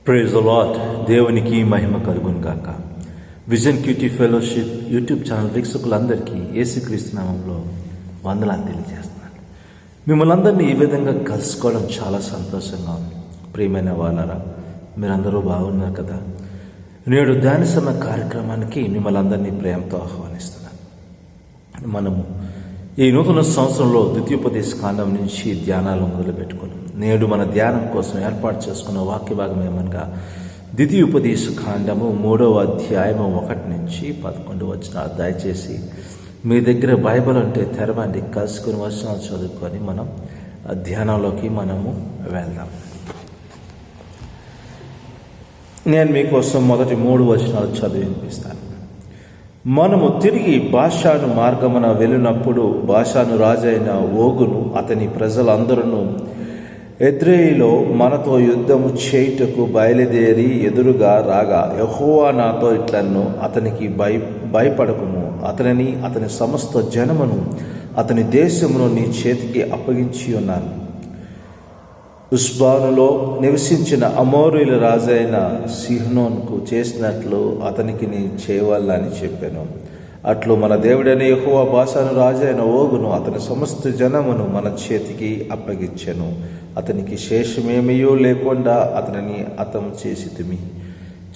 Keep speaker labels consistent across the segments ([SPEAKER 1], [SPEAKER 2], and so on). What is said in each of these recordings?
[SPEAKER 1] Praise the lord. దేవునికి మహిమ కలుగును గాక. విజన్ క్యూటీ ఫెలోషిప్ యూట్యూబ్ ఛానల్ వీక్షకులందరికీ యేసుక్రీస్తు నామంలో వందనాలు తెలియజేస్తున్నాను. మిమ్మల్ని అందరినీ ఈ విధంగా కలుసుకోవడం చాలా సంతోషంగా ఉంది. ప్రియమైన వాళ్ళరా, మీరందరూ బాగున్నారు కదా. నేడు ధ్యాన సమయ కార్యక్రమానికి మిమ్మల్ని అందరినీ ప్రేమతో ఆహ్వానిస్తున్నాను. మనము ఈ నూతన సంవత్సరంలో ద్వితీయోపదేశ కాండం నుంచి ధ్యానాలు మొదలుపెట్టుకున్నాం. నేడు మన ధ్యానం కోసం ఏర్పాటు చేసుకున్న వాక్య భాగం ఏమనగా ద్వితీయోపదేశ కాండము 3వ అధ్యాయము 1 నుంచి 11 వచనాలు. దయచేసి మీ దగ్గర బైబిల్ ఉంటే తెరవండి, కలుసుకుని వచనాలు చదువుకొని మనం ధ్యానంలోకి మనము వెళ్దాం. నేను మీకోసం మొదటి 3 వచనాలు చదివి వినిపిస్తాను. మనము తిరిగి బాషాను మార్గమున వెళ్ళినప్పుడు బాషాను రాజైన ఓగును అతని ప్రజలందరూ ఎద్రేయిలో మనతో యుద్ధము చేయుటకు బయలుదేరి ఎదురుగా రాగా, యెహోవా నాతో ఇట్లన్ను, అతనికి భయపడకుము, అతనిని అతని సమస్త జనమును అతని దేశమును నీ చేతికి అప్పగించి ఉన్నాను. హెష్బోనులో నివసించిన అమోరీల రాజైన సీహోనుకు చేసినట్లు అతనికి నీ చేయవల్లని చెప్పాను. అట్లు మన దేవుడైన యెహోవా బాషాను రాజైన ఓగును అతని సమస్త జనమును మన చేతికి అప్పగించెను. అతనికి శేషమేమయో లేకుండా అతనిని హతము చేసితిమి.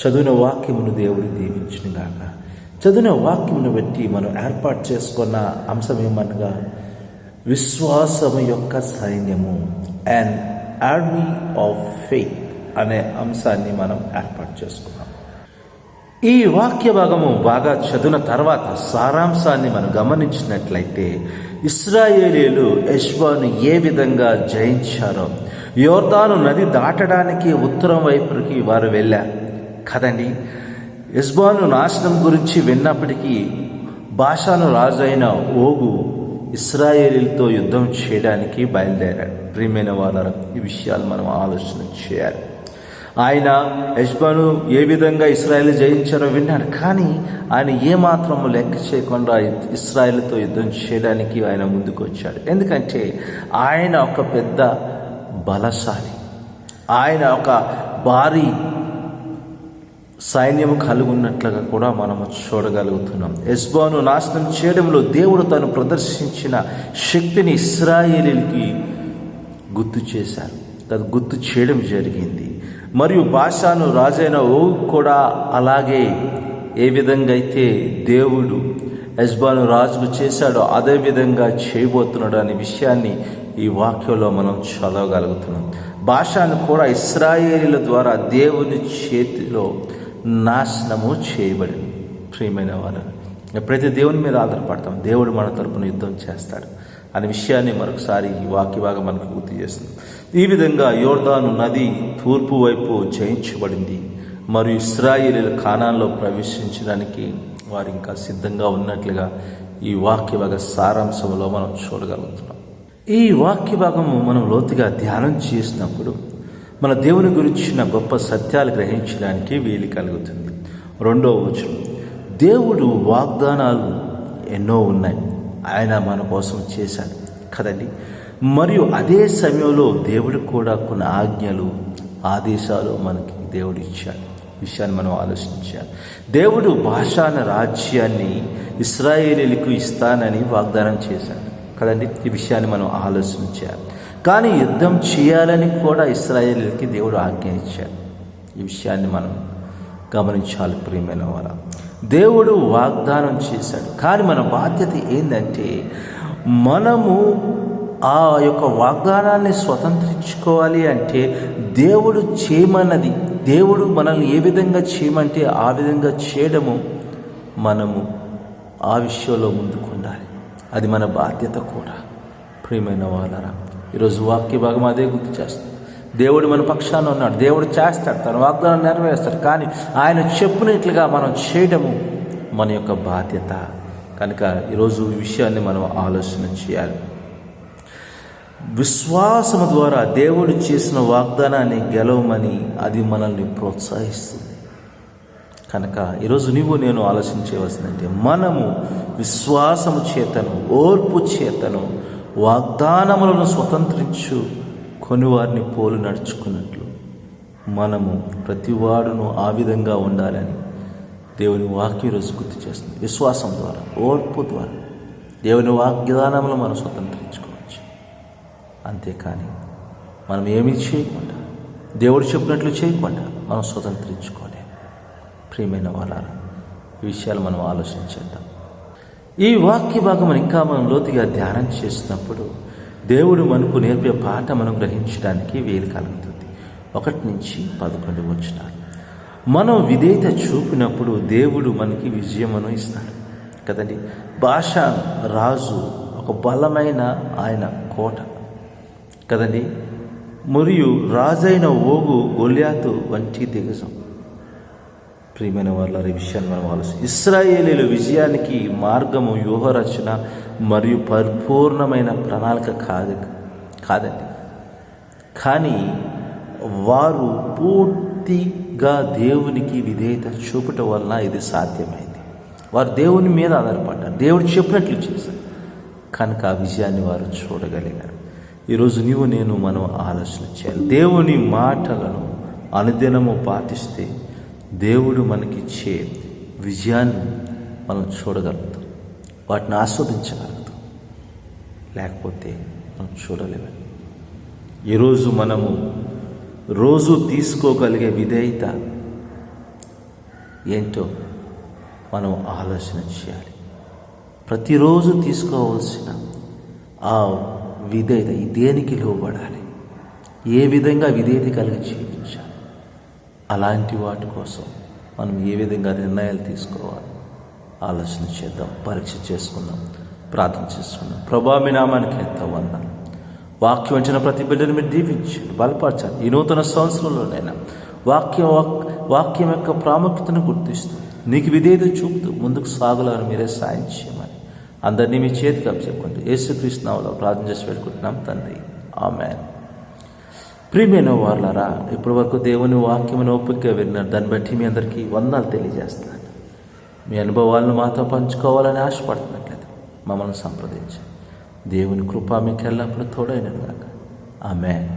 [SPEAKER 1] చదివిన వాక్యమును దేవుడు దీవించునుగాక. చదివిన వాక్యమును బట్టి మనం ఏర్పాటు చేసుకున్న అంశం ఏమనగా విశ్వాసము యొక్క సైన్యము, అండ్ ఆర్మీ ఆఫ్ ఫెయిత్ అనే అంశాన్ని మనం ఏర్పాటు చేసుకున్నాం. ఈ వాక్య భాగము బాగా చదివిన తర్వాత సారాంశాన్ని మనం గమనించినట్లయితే, ఇశ్రాయేలీయులు హెష్బోను ఏ విధంగా జయించారో, యోర్దాను నది దాటడానికి ఉత్తరం వైపుకి వారు వెళ్ళారు కదండి. హెష్బోను నాశనం గురించి విన్నప్పటికీ బాషాను రాజైన ఓగు ఇశ్రాయేలీలతో యుద్ధం చేయడానికి బయలుదేరాడు. ప్రియమైన వాళ్ళ ఈ విషయాలు మనం ఆలోచన చేయాలి. ఆయన హెష్బోను ఏ విధంగా ఇశ్రాయేలు జయించారో విన్నాడు, కానీ ఆయన ఏమాత్రము లెక్క చేయకుండా ఇశ్రాయేలుతో యుద్ధం చేయడానికి ఆయన ముందుకు వచ్చాడు. ఎందుకంటే ఆయన ఒక పెద్ద బలశాలి, ఆయన ఒక భారీ సైన్యము కలిగి ఉన్నట్లుగా కూడా మనము చూడగలుగుతున్నాం. హెష్బోను నాశనం చేయడంలో దేవుడు తను ప్రదర్శించిన శక్తిని ఇశ్రాయేలీలకి గుర్తు చేశారు, గుర్తు చేయడం జరిగింది. మరియు బాషాను రాజైన ఓగు కూడా అలాగే ఏ విధంగా అయితే దేవుడు హెష్బోను రాజుకు చేశాడో అదే విధంగా చేయబోతున్నాడు అనే విషయాన్ని ఈ వాక్యంలో మనం చదవగలుగుతున్నాం. బాషాను కూడా ఇశ్రాయేలీల ద్వారా దేవుని చేతిలో నాశనము చేయబడింది. ప్రియమైన వారు, ఎప్పుడైతే దేవుని మీద ఆధారపడతాం, దేవుడు మన తరపున యుద్ధం చేస్తాడు అనే విషయాన్ని మరొకసారి ఈ వాక్య భాగం మనకు గుర్తు చేస్తుంది. ఈ విధంగా యోర్దాను నది తూర్పు వైపు జయించబడింది మరియు ఇశ్రాయేలీయులు కానాన్లో ప్రవేశించడానికి వారు ఇంకా సిద్ధంగా ఉన్నట్లుగా ఈ వాక్య భాగ సారాంశంలో మనం చూడగలుగుతున్నాం. ఈ వాక్య భాగము మనం లోతుగా ధ్యానం చేసినప్పుడు మన దేవుని గురించిన గొప్ప సత్యాలు గ్రహించడానికి వీలు కలుగుతుంది. 2వ వచనం, దేవుడు వాగ్దానాలు ఎన్నో ఉన్నాయి, ఆయన మన కోసం చేశాడు కదండి. మరియు అదే సమయంలో దేవుడు కూడా కొన్ని ఆజ్ఞలు, ఆదేశాలు మనకి దేవుడు ఇచ్చాడు. విషయాన్ని మనం ఆలోచించాలి. దేవుడు బాషాను రాజ్యాన్ని ఇశ్రాయేలీలకు ఇస్తానని వాగ్దానం చేశాడు కదండి. ఈ విషయాన్ని మనం ఆలోచించాలి. కానీ యుద్ధం చేయాలని కూడా ఇశ్రాయేలీలకి దేవుడు ఆజ్ఞ ఇచ్చాడు. ఈ విషయాన్ని మనం గమనించాలి. ప్రియమైన వారు, దేవుడు వాగ్దానం చేశాడు, కానీ మన బాధ్యత ఏంటంటే మనము ఆ యొక్క వాగ్దానాన్ని స్వతంత్రించుకోవాలి. అంటే దేవుడు చేయమన్నది, దేవుడు మనల్ని ఏ విధంగా చేయమంటే ఆ విధంగా చేయడము, మనము ఆ విషయంలో ముందుకు ఉండాలి. అది మన బాధ్యత కూడా. ప్రియమైన వాళ్ళరా, ఈరోజు వాక్య భాగం అదే గుర్తు చేస్తుంది. దేవుడు మన పక్షాన ఉన్నాడు, దేవుడు చేస్తాడు, తన వాగ్దానం నెరవేరుస్తాడు, కానీ ఆయన చెప్పినట్లుగా మనం చేయడము మన యొక్క బాధ్యత. కనుక ఈరోజు ఈ విషయాన్ని మనం ఆలోచన చేయాలి. విశ్వాసము ద్వారా దేవుడు చేసిన వాగ్దానాన్ని గెలవమని అది మనల్ని ప్రోత్సహిస్తుంది. కనుక ఈరోజు నేను ఆలోచించవలసిందంటే, మనము విశ్వాసము చేతను, ఓర్పు చేతను వాగ్దానములను స్వతంత్రించు కొనివారిని పోలు నడుచుకున్నట్లు మనము ప్రతివాడును ఆ విధంగా ఉండాలని దేవుని వాక్యం ఈరోజు గుర్తు చేస్తుంది. విశ్వాసం ద్వారా, ఓర్పు ద్వారా దేవుని వాగ్దానంలో మనం స్వతంత్రించుకోవచ్చు. అంతేకాని మనం ఏమీ చేయకుండా, దేవుడు చెప్పినట్లు చేయకుండా మనం స్వతంత్రించుకోలేము. ప్రియమైన వాళ్ళారా, ఈ విషయాలు మనం ఆలోచన చేద్దాం. ఈ వాక్య భాగం ఇంకా మనం లోతుగా ధ్యానం చేసినప్పుడు దేవుడు మనకు నేర్పే పాఠ మనం గ్రహించడానికి వీలు కలుగుతుంది. 1 నుంచి 11 వచనాలు. మనం విధేయత చూపినప్పుడు దేవుడు మనకి విజయమును ఇస్తాడు కదండి. బాషాను రాజు ఒక బలమైన ఆయన కోట కదండి, మరియు రాజైన ఓగు గొల్యాతు వంటి దిగజం. ప్రియమైన వాళ్ళ ఈ విషయాన్ని మనం ఆలోచన. ఇశ్రాయేలీల విజయానికి మార్గము వ్యూహరచన మరియు పరిపూర్ణమైన ప్రణాళిక కాదండి, కానీ వారు పూర్తిగా దేవునికి విధేయత చూపటం వలన ఇది సాధ్యమైంది. వారు దేవుని మీద ఆధారపడ్డారు, దేవుడు చెప్పినట్లు చేశారు, కనుక ఆ విజయాన్ని వారు చూడగలిగారు. ఈరోజు మనం ఆలోచన చేయాలి. దేవుని మాటలను అనుదినము పాటిస్తే దేవుడు మనకిచ్చే విజయాన్ని మనం చూడగలుగుతాం, వాటిని ఆస్వాదించగలుగుతాం. లేకపోతే మనం చూడలేము. ఈరోజు మనము రోజు తీసుకోగలిగే విధేయత ఏంటో మనం ఆలోచన చేయాలి. ప్రతిరోజు తీసుకోవాల్సిన ఆ విధేయత దేనికి లోబడాలి, ఏ విధంగా విధేయత కలిగి జీవించాలి, అలాంటి వాటి కోసం మనం ఏ విధంగా నిర్ణయాలు తీసుకోవాలి ఆలోచన చేద్దాం, పరీక్ష చేసుకుందాం, ప్రార్థన చేసుకుందాం. ప్రభా, మీ నామానికి ఎంత వందనాలు. వాక్యం వచ్చిన ప్రతి బిడ్డను మీరు దీవించండి, బలపరచాలి. ఈ నూతన సంవత్సరంలోనైనా వాక్యం యొక్క ప్రాముఖ్యతను గుర్తిస్తూ నీకు విధేయత చూపుతూ ముందుకు సాగులను మీరే సాయం చేయమని అందరినీ మీ చేతికి అప్పచెప్పుకుంటూ యేసుక్రీస్తు నామములో ప్రార్థన చేసి పెట్టుకుంటున్నాం తండ్రి, ఆమేన్. ప్రియమైన వాళ్ళారా, ఇప్పటి వరకు దేవుని వాక్యమును ఓపికగా విన్నారు. దాన్ని బట్టి మీ అందరికీ వందనాలు తెలియజేస్తున్నాను. మీ అనుభవాలను మాతో పంచుకోవాలని ఆశపడుతున్నట్లయితే మమ్మల్ని సంప్రదించండి. దేవుని కృప మీకు ఎల్లప్పుడూ తోడైనను గాక. ఆమేన్.